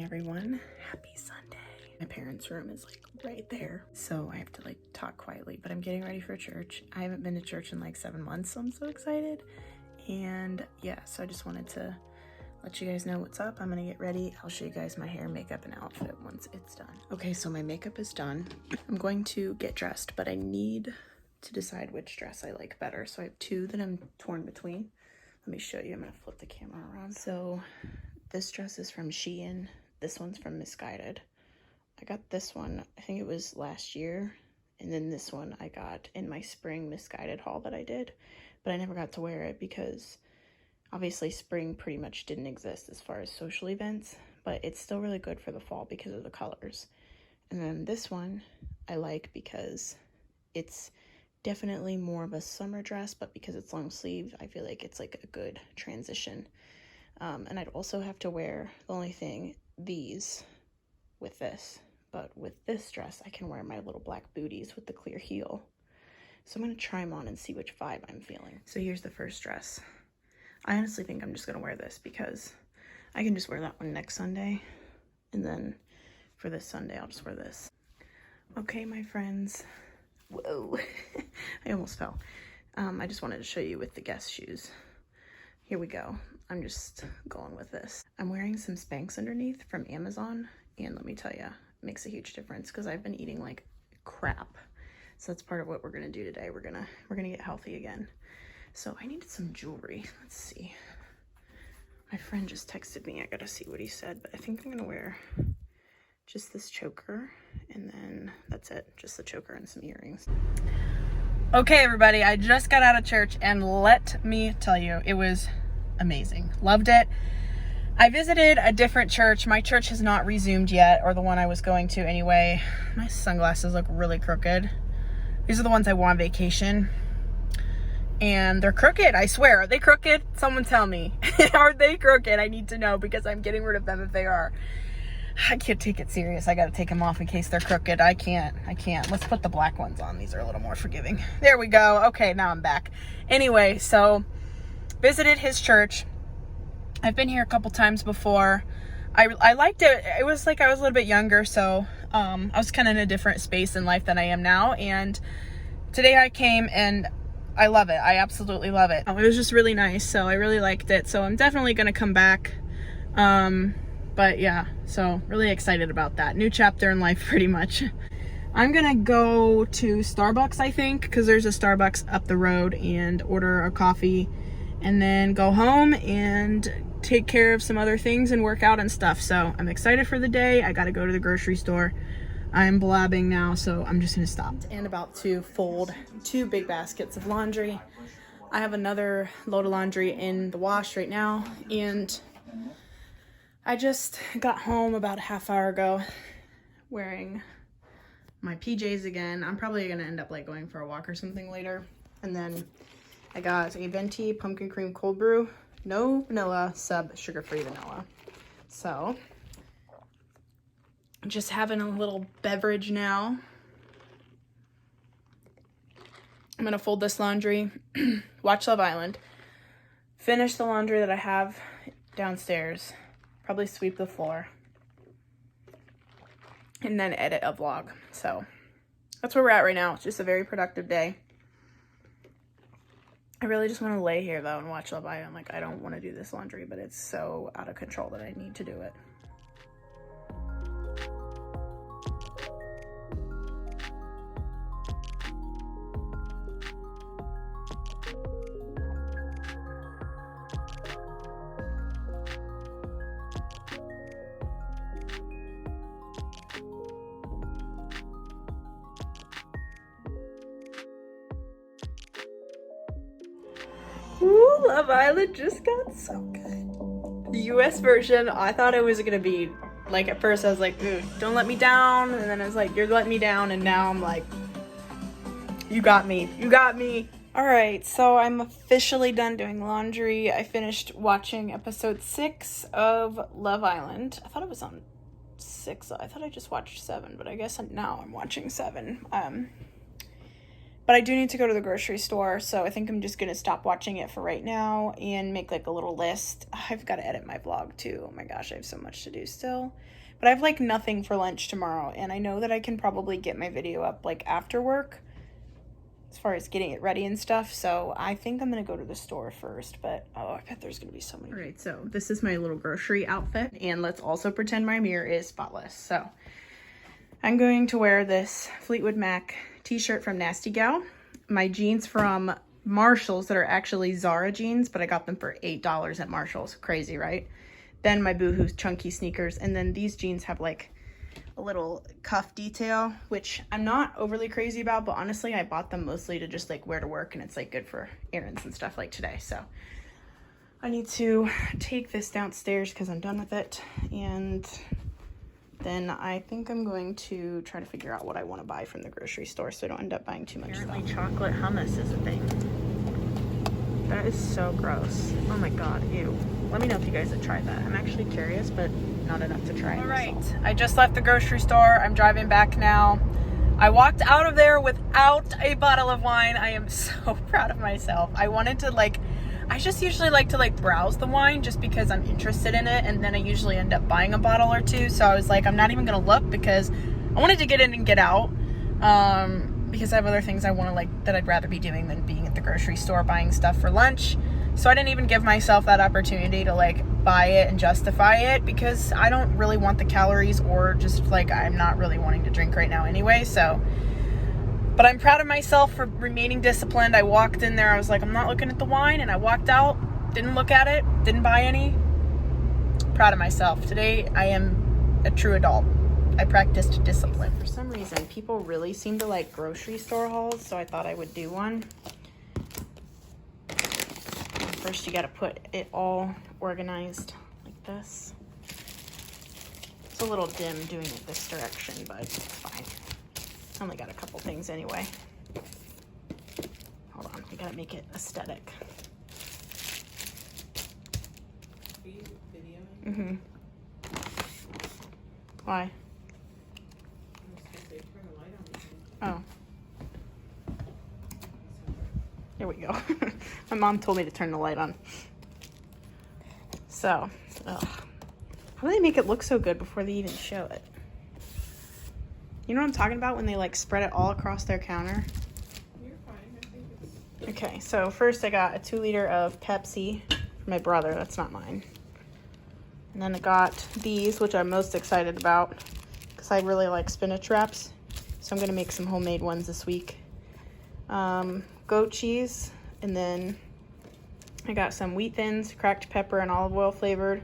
everyone. Happy Sunday. My parents' room is like right there, so I have to like talk quietly, but I'm getting ready for church. I haven't been to church in like 7 months, so I'm so excited. And yeah, so I just wanted to let you guys know what's up. I'm gonna get ready. I'll show you guys my hair, makeup, and outfit once it's done. Okay, so my makeup is done. I'm going to get dressed, but I need to decide which dress I like better. So I have two that I'm torn between. Let me show you. I'm gonna flip the camera around. So this dress is from Shein. This one's from Misguided. I got this one, I think it was last year. And then this one I got in my spring Misguided haul that I did. But I never got to wear it because obviously spring pretty much didn't exist as far as social events. But it's still really good for the fall because of the colors. And then this one I like because it's definitely more of a summer dress, but because it's long sleeve, I feel like it's like a good transition. And I'd also have to wear, the only thing, these with this. But with this dress, I can wear my little black booties with the clear heel. So I'm going to try them on and see which vibe I'm feeling. So here's the first dress. I honestly think I'm just going to wear this because I can just wear that one next Sunday. And then for this Sunday, I'll just wear this. Okay, my friends. Whoa, I almost fell. I just wanted to show you with the Guess shoes. Here we go. I'm just going with this. I'm wearing some Spanx underneath from Amazon, and let me tell you, it makes a huge difference because I've been eating like crap. So that's part of what we're gonna do today. We're gonna get healthy again. So I needed some jewelry. Let's see. My friend just texted me. I gotta see what he said, but I think I'm gonna wear just this choker, and then that's it, just the choker and some earrings. Okay, everybody, I just got out of church, and let me tell you, it was amazing. Loved it. I visited a different church. My church has not resumed yet, or the one I was going to anyway. My sunglasses look really crooked. These are the ones I wore on vacation, and they're crooked, I swear. Are they crooked? Someone tell me. Are they crooked? I need to know because I'm getting rid of them if they are. I can't take it serious. I gotta take them off in case they're crooked. I can't. Let's put the black ones on. These are a little more forgiving. There we go. Okay, now I'm back. Anyway, so visited his church. I've been here a couple times before. I liked it. It was like I was a little bit younger, so I was kind of in a different space in life than I am now. And today I came and I love it. I absolutely love it. It was just really nice, so I really liked it. So I'm definitely gonna come back. But yeah, so really excited about that. New chapter in life, pretty much. I'm gonna go to Starbucks, I think, because there's a Starbucks up the road, and order a coffee, and then go home and take care of some other things and work out and stuff. So I'm excited for the day. I gotta go to the grocery store. I'm blabbing now, so I'm just gonna stop. And about to fold 2 big baskets of laundry. I have another load of laundry in the wash right now, and I just got home about a half hour ago wearing my PJs again. I'm probably gonna end up like going for a walk or something later. And then I got a venti pumpkin cream cold brew, no vanilla, sub sugar-free vanilla. So just having a little beverage now. I'm gonna fold this laundry, watch Love Island, finish the laundry that I have downstairs, probably sweep the floor, and then edit a vlog. So that's where we're at right now. It's just a very productive day. I really just want to lay here though and watch Love Island. Like, I don't want to do this laundry, but it's so out of control that I need to do it. Ooh, Love Island just got so good. The US version, I thought it was gonna be, like, at first I was like, ooh, don't let me down, and then I was like, you're letting me down, and now I'm like, you got me. Alright, so I'm officially done doing laundry. I finished watching episode 6 of Love Island. I thought it was on 6. I thought I just watched 7, but I guess now I'm watching 7. But I do need to go to the grocery store, so I think I'm just going to stop watching it for right now and make like a little list. I've got to edit my vlog too. Oh my gosh, I have so much to do still. But I have like nothing for lunch tomorrow, and I know that I can probably get my video up like after work as far as getting it ready and stuff. So I think I'm going to go to the store first, but oh, I bet there's going to be so many. All right, so this is my little grocery outfit, and let's also pretend my mirror is spotless. So I'm going to wear this Fleetwood Mac t-shirt from Nasty Gal, my jeans from Marshall's that are actually Zara jeans, but I got them for $8 at Marshall's. Crazy, right? Then my Boohoo chunky sneakers, and then these jeans have like a little cuff detail, which I'm not overly crazy about, but honestly I bought them mostly to just like wear to work, and it's like good for errands and stuff like today. So I need to take this downstairs because I'm done with it, and then I think I'm going to try to figure out what I want to buy from the grocery store so I don't end up buying too much stuff. Chocolate hummus is a thing. That is so gross. Oh my god, ew. Let me know if you guys have tried that. I'm actually curious, but not enough to try. All right, I just left the grocery store. I'm driving back now. I walked out of there without a bottle of wine. I am so proud of myself. I wanted to I just usually like to browse the wine just because I'm interested in it, and then I usually end up buying a bottle or two. So I was like, I'm not even gonna look because I wanted to get in and get out, because I have other things I want to that I'd rather be doing than being at the grocery store buying stuff for lunch. So I didn't even give myself that opportunity to buy it and justify it, because I don't really want the calories, or just I'm not really wanting to drink right now anyway. So, but I'm proud of myself for remaining disciplined. I walked in there, I was like, I'm not looking at the wine, and I walked out, didn't look at it, didn't buy any. Proud of myself. Today I am a true adult. I practiced discipline. For some reason, people really seem to like grocery store hauls, so I thought I would do one. First, you got to put it all organized like this. It's a little dim doing it this direction, but it's fine. I only got a couple things anyway. Hold on, we got to make it aesthetic. Are you videoing? Why? Oh. There we go. My mom told me to turn the light on. So, ugh. How do they make it look so good before they even show it? You know what I'm talking about when they spread it all across their counter? You're fine. I think it's... Okay, so first I got a 2-liter of Pepsi for my brother. That's not mine. And then I got these, which I'm most excited about because I really like spinach wraps. So I'm going to make some homemade ones this week. Goat cheese, and then I got some wheat thins, cracked pepper, and olive oil flavored.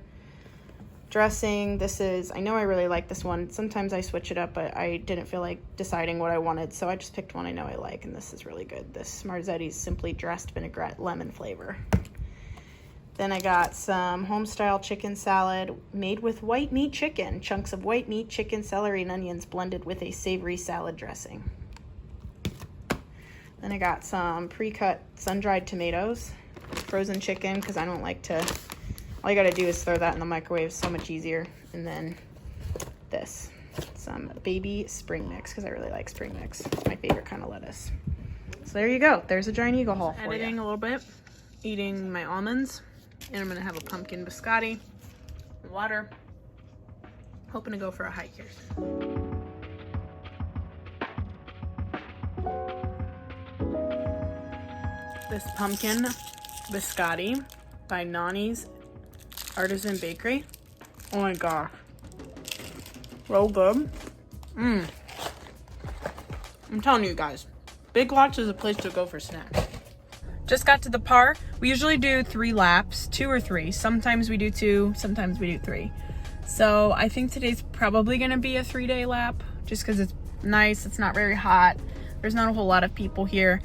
Dressing, this is, I know I really like this one. Sometimes I switch it up, but I didn't feel like deciding what I wanted, so I just picked one I know I like, and this is really good. This Marzetti's Simply Dressed Vinaigrette Lemon flavor. Then I got some Homestyle chicken salad made with white meat chicken. Chunks of white meat, chicken, celery, and onions blended with a savory salad dressing. Then I got some pre-cut sun-dried tomatoes, frozen chicken, because I don't like to, all you gotta do is throw that in the microwave, so much easier. And then this, some baby spring mix, because I really like spring mix. It's my favorite kind of lettuce. So there you go. There's a Giant Eagle haul for you. Editing a little bit, eating my almonds, and I'm gonna have a pumpkin biscotti, water. Hoping to go for a hike here soon. This pumpkin biscotti by Nani's Artisan Bakery. Oh my gosh. So good. I'm telling you guys, Big Lots is a place to go for snacks. Just got to the park. We usually do 3 laps, 2 or 3. Sometimes we do 2, sometimes we do 3. So I think today's probably gonna be a 3-day lap just because it's nice, it's not very hot. There's not a whole lot of people here.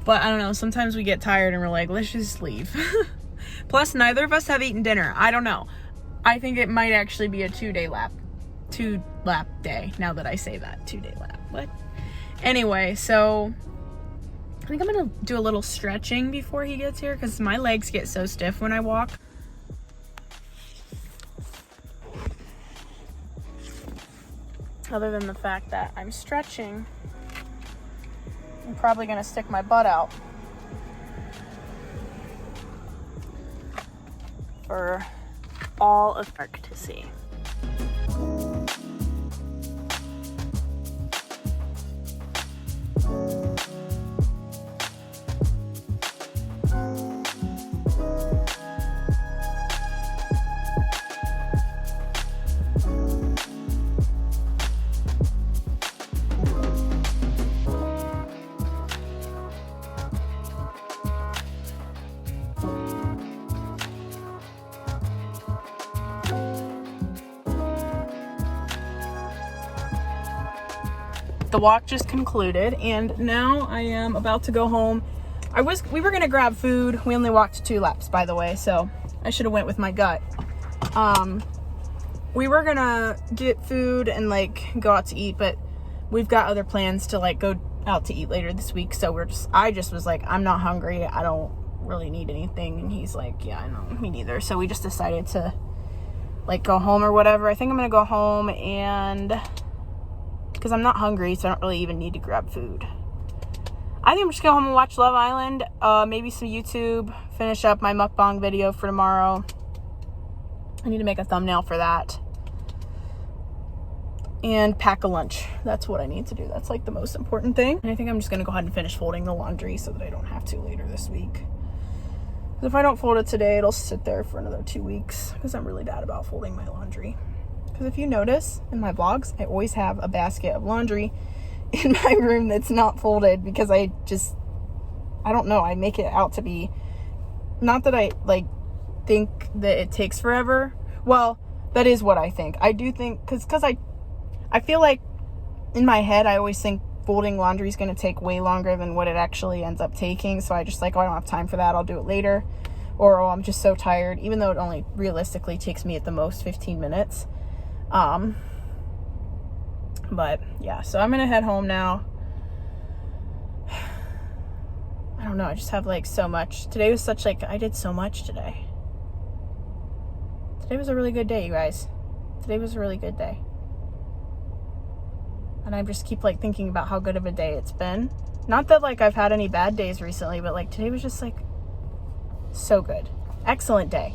But I don't know, sometimes we get tired and we're like, let's just leave. Plus, neither of us have eaten dinner. I don't know. I think it might actually be a 2-day lap. 2-lap day, now that I say that. 2-day lap. What? Anyway, so I think I'm gonna do a little stretching before he gets here because my legs get so stiff when I walk. Other than the fact that I'm stretching, I'm probably gonna stick my butt out for all of Mark to see. The walk just concluded, and now I am about to go home. We were gonna grab food. We only walked 2 laps, by the way, so I should have went with my gut. We were gonna get food and like go out to eat, but we've got other plans to like go out to eat later this week. So I just was like, I'm not hungry. I don't really need anything. And he's like, yeah, I know, me neither. So we just decided to like go home or whatever. I think I'm gonna go home, and because I'm not hungry, so I don't really even need to grab food. I think I'm just gonna go home and watch Love Island, maybe some YouTube, finish up my mukbang video for tomorrow. I need to make a thumbnail for that. And pack a lunch. That's what I need to do. That's like the most important thing. And I think I'm just gonna go ahead and finish folding the laundry so that I don't have to later this week. If I don't fold it today, it'll sit there for another 2 weeks, because I'm really bad about folding my laundry. Because if you notice in my vlogs, I always have a basket of laundry in my room that's not folded, because I don't know, I make it out to be, not that I like think that it takes forever. Well, that is what I think. I do think, because I feel like in my head I always think folding laundry is going to take way longer than what it actually ends up taking. So I just like, oh, I don't have time for that, I'll do it later. Or, oh, I'm just so tired, even though it only realistically takes me at the most 15 minutes. But yeah, so I'm gonna head home now. I don't know, I just have like so much. Today was such like, I did so much today. Today was a really good day, you guys. Today was a really good day. And I just keep like thinking about how good of a day it's been. Not that like I've had any bad days recently, but like today was just like so good. Excellent day.